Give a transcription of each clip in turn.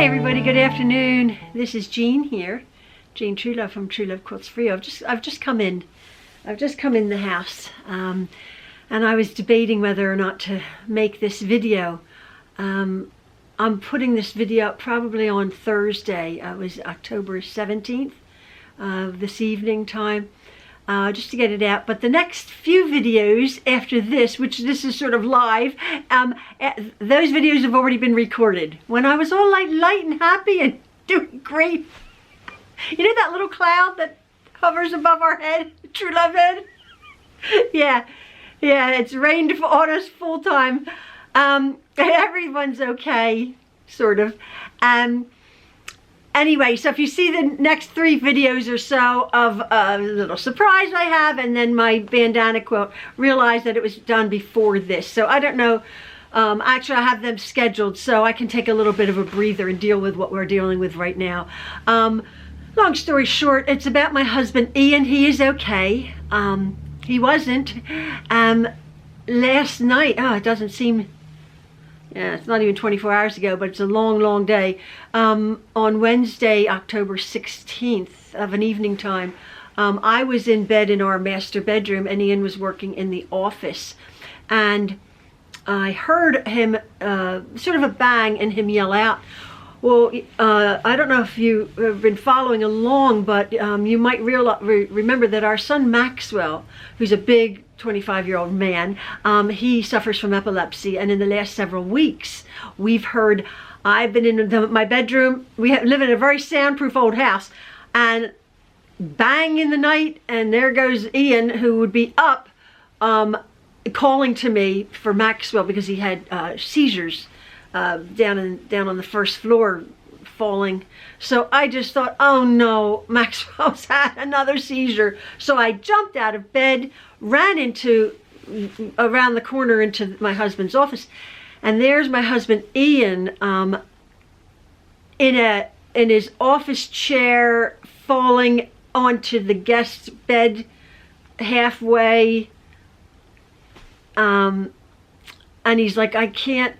Hi everybody, good afternoon. This is Jean here, Jean Truelove from Truelove Quilts for You. I've just come in the house, and I was debating whether or not to make this video. I'm putting this video up probably on Thursday. It was October 17th, this evening time, just to get it out. But the next few videos after this, which this is sort of live, those videos have already been recorded when I was all like light and happy and doing great. You know that little cloud that hovers above our head, Truelove head? Yeah, it's rained on us full time. Everyone's okay, sort of. Anyway, so if you see the next 3 videos or so of a little surprise I have, and then my bandana quilt, realize that it was done before this. So I don't know, actually I have them scheduled so I can take a little bit of a breather and deal with what we're dealing with right now. Long story short, it's about my husband Ian. He is okay. He wasn't. Last night, it doesn't seem, yeah, it's not even 24 hours ago, but it's a long day. On Wednesday, October 16th of an evening time, I was in bed in our master bedroom and Ian was working in the office. And I heard him, sort of a bang, and him yell out. Well, I don't know if you have been following along, but you might remember that our son Maxwell, who's a big 25-year-old man, he suffers from epilepsy, and in the last several weeks we've heard, I've been in my bedroom, live in a very soundproof old house, and bang in the night, and there goes Ian, who would be up, calling to me for Maxwell because he had seizures down on the first floor, falling. So I just thought, oh no, Maxwell's had another seizure. So I jumped out of bed, ran around the corner into my husband's office, and there's my husband Ian in his office chair, falling onto the guest bed halfway, and he's like, I can't.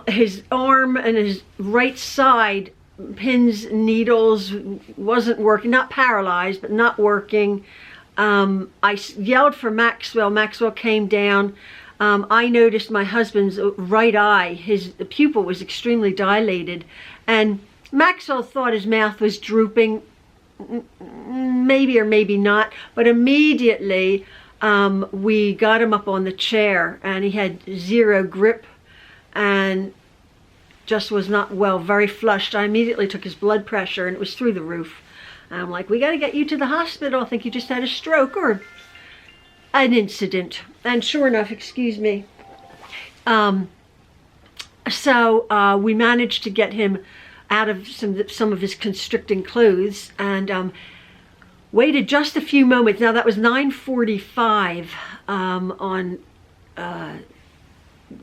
His arm and his right side, pins, needles, wasn't working. Not paralyzed, but not working. I yelled for Maxwell. Maxwell came down. I noticed my husband's right eye, his pupil was extremely dilated, and Maxwell thought his mouth was drooping, maybe or maybe not, but immediately we got him up on the chair, and he had zero grip and just was not well, very flushed. I immediately took his blood pressure and it was through the roof. And I'm like, we got to get you to the hospital. I think you just had a stroke or an incident. And sure enough, excuse me. So we managed to get him out of some of his constricting clothes, and waited just a few moments. Now that was 9:45 on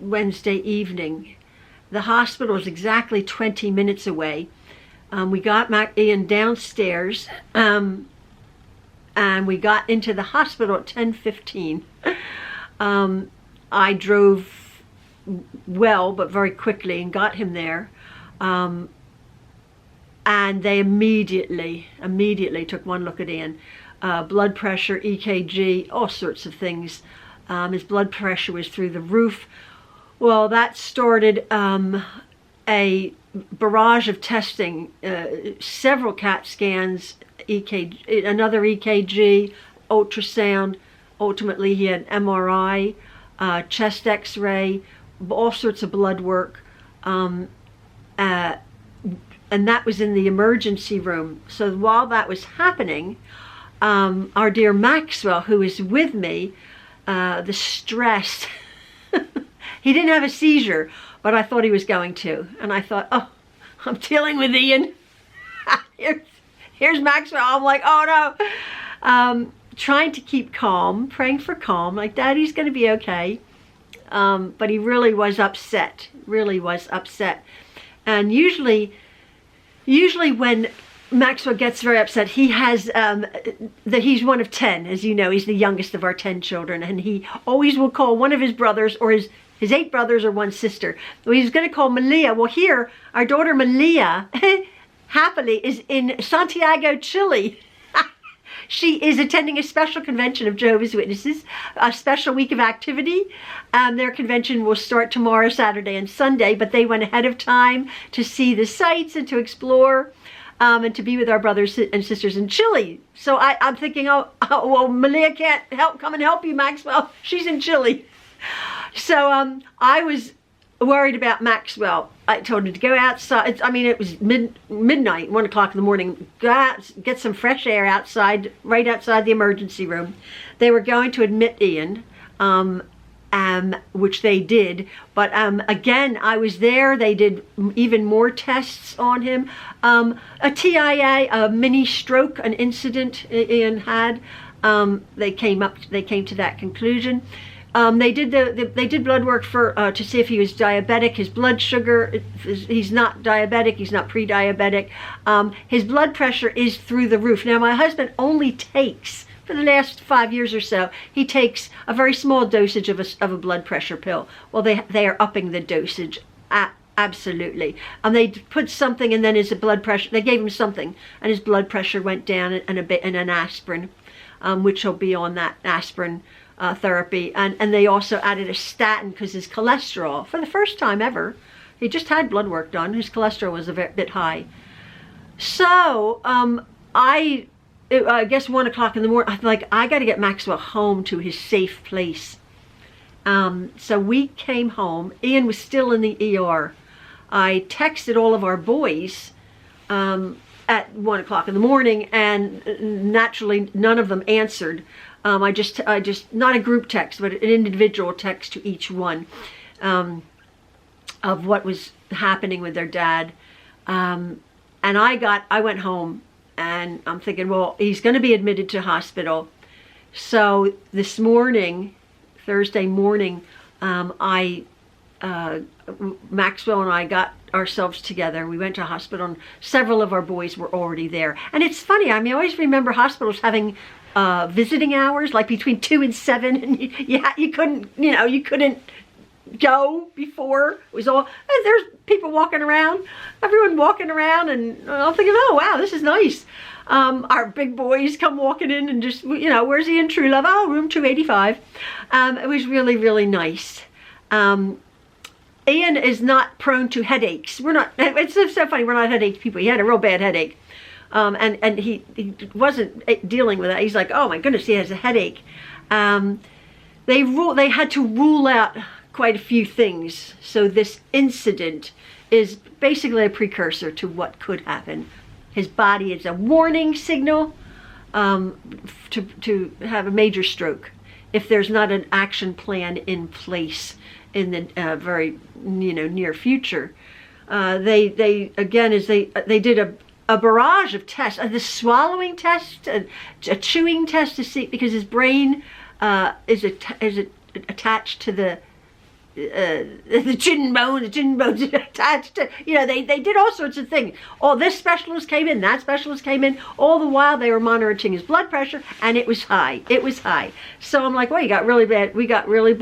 Wednesday evening. The hospital was exactly 20 minutes away. We got Ian downstairs, and we got into the hospital at 10:15. I drove well, but very quickly, and got him there. And they immediately took one look at Ian. Blood pressure, EKG, all sorts of things. His blood pressure was through the roof. Well, that started a barrage of testing, several CAT scans, EKG, another EKG, ultrasound. Ultimately, he had MRI, chest X-ray, all sorts of blood work, and that was in the emergency room. So while that was happening, our dear Maxwell, who is with me, the stress. He didn't have a seizure, but I thought he was going to. And I thought, oh, I'm dealing with Ian. Here's Maxwell. I'm like, oh no. Trying to keep calm, praying for calm, like Daddy's going to be okay. But he really was upset, And usually when Maxwell gets very upset, he has, he's one of 10, as you know. He's the youngest of our 10 children, and he always will call one of his brothers or his his 8 brothers or 1 sister. He was going to call Malia. Well, here, our daughter Malia, happily, is in Santiago, Chile. She is attending a special convention of Jehovah's Witnesses, a special week of activity. Their convention will start tomorrow, Saturday, and Sunday, but they went ahead of time to see the sights and to explore and to be with our brothers and sisters in Chile. So I'm thinking, oh, well, Malia can't come and help you, Maxwell. She's in Chile. So I was worried about Maxwell. I told him to go outside. I mean, it was midnight, 1 o'clock in the morning. Go out, get some fresh air outside, right outside the emergency room. They were going to admit Ian, which they did. But again, I was there. They did even more tests on him. A TIA, a mini stroke, an incident Ian had. They came to that conclusion. They did blood work to see if he was diabetic. His blood sugar, he's not diabetic, he's not pre-diabetic. His blood pressure is through the roof. Now, my husband only takes, for the last 5 years or so, he takes a very small dosage of a blood pressure pill. Well, they are upping the dosage, absolutely. They put something, and then his blood pressure, they gave him something, and his blood pressure went down, and an aspirin, which he'll be on that aspirin therapy, and they also added a statin because his cholesterol, for the first time ever, he just had blood work done, his cholesterol was a bit high. So I guess 1 o'clock in the morning, I'm like, I got to get Maxwell home to his safe place. So we came home. Ian was still in the ER. I texted all of our boys at 1 o'clock in the morning, and naturally none of them answered. I just not a group text, but an individual text to each one of what was happening with their dad. And I went home, and I'm thinking, well, he's going to be admitted to hospital. So this morning, Thursday morning, Maxwell and I got ourselves together. We went to hospital, and several of our boys were already there. And it's funny, I mean, I always remember hospitals having visiting hours, like between 2 and 7, and you couldn't go before. It was all, there's people walking around, everyone walking around, and I'm thinking, oh wow, this is nice. Our big boys come walking in and just, where's he in Truelove? Oh, room 285. It was really, really nice. Ian is not prone to headaches. It's so funny, we're not headache people. He had a real bad headache. And he wasn't dealing with it. He's like, oh my goodness, he has a headache. They had to rule out quite a few things. So this incident is basically a precursor to what could happen. His body is a warning signal to have a major stroke if there's not an action plan in place in the very near future. They did a barrage of tests, the swallowing test, a chewing test to see, because his brain is attached to the chin bone. The chin bone's attached to, they did all sorts of things. This specialist came in, that specialist came in. All the while they were monitoring his blood pressure, and it was high. It was high. So I'm like, well, we got really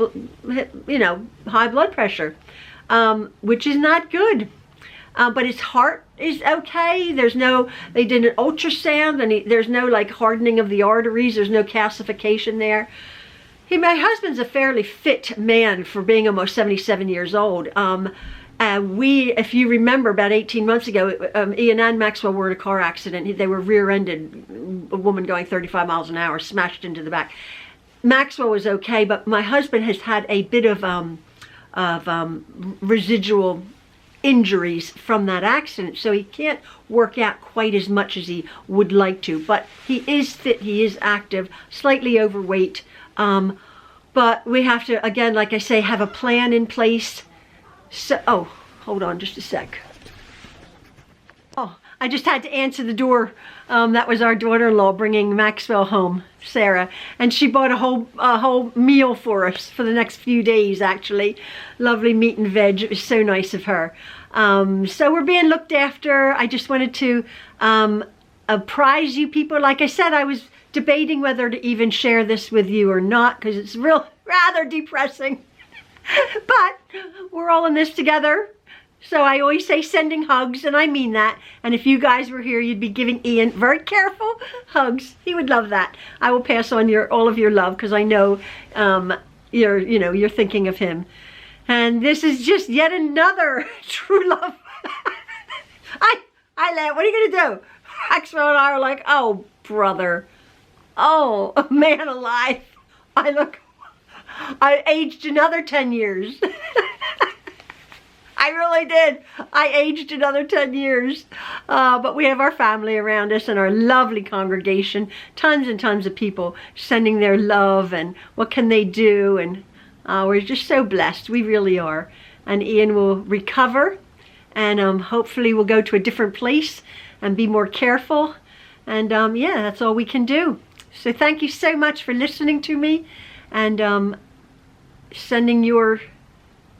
high blood pressure, which is not good. But his heart is okay. They did an ultrasound, and there's no like hardening of the arteries. There's no calcification there. My husband's a fairly fit man for being almost 77 years old. If you remember, about 18 months ago, Ian and Maxwell were in a car accident. They were rear-ended. A woman going 35 miles an hour smashed into the back. Maxwell was okay, but my husband has had a bit of residual injuries from that accident, so he can't work out quite as much as he would like to. But he is fit, he is active, slightly overweight. But we have to, again, like I say, have a plan in place. So, hold on just a sec. I just had to answer the door. That was our daughter-in-law bringing Maxwell home, Sarah, and she bought a whole meal for us for the next few days, actually. Lovely meat and veg. It was so nice of her. So we're being looked after. I just wanted to apprise you people. Like I said, I was debating whether to even share this with you or not, because it's rather depressing. But we're all in this together. So I always say sending hugs, and I mean that. And if you guys were here, you'd be giving Ian, very careful, hugs. He would love that. I will pass on all of your love, because I know you're thinking of him. And this is just yet another true love. I laugh. What are you gonna do? Maxwell and I are like, oh brother, oh man alive. I aged another 10 years. I really did. I aged another 10 years. But we have our family around us and our lovely congregation. Tons and tons of people sending their love and what can they do. And we're just so blessed. We really are. And Ian will recover. And hopefully we'll go to a different place and be more careful. And yeah, that's all we can do. So thank you so much for listening to me. And sending your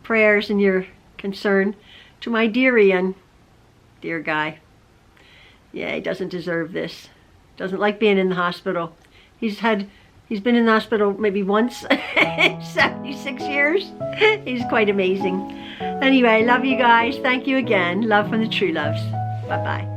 prayers and your concern to my dear Ian. Dear guy. Yeah, he doesn't deserve this. Doesn't like being in the hospital. He's been in the hospital maybe once in 76 years. He's quite amazing. Anyway, love you guys. Thank you again. Love from the Trueloves. Bye-bye.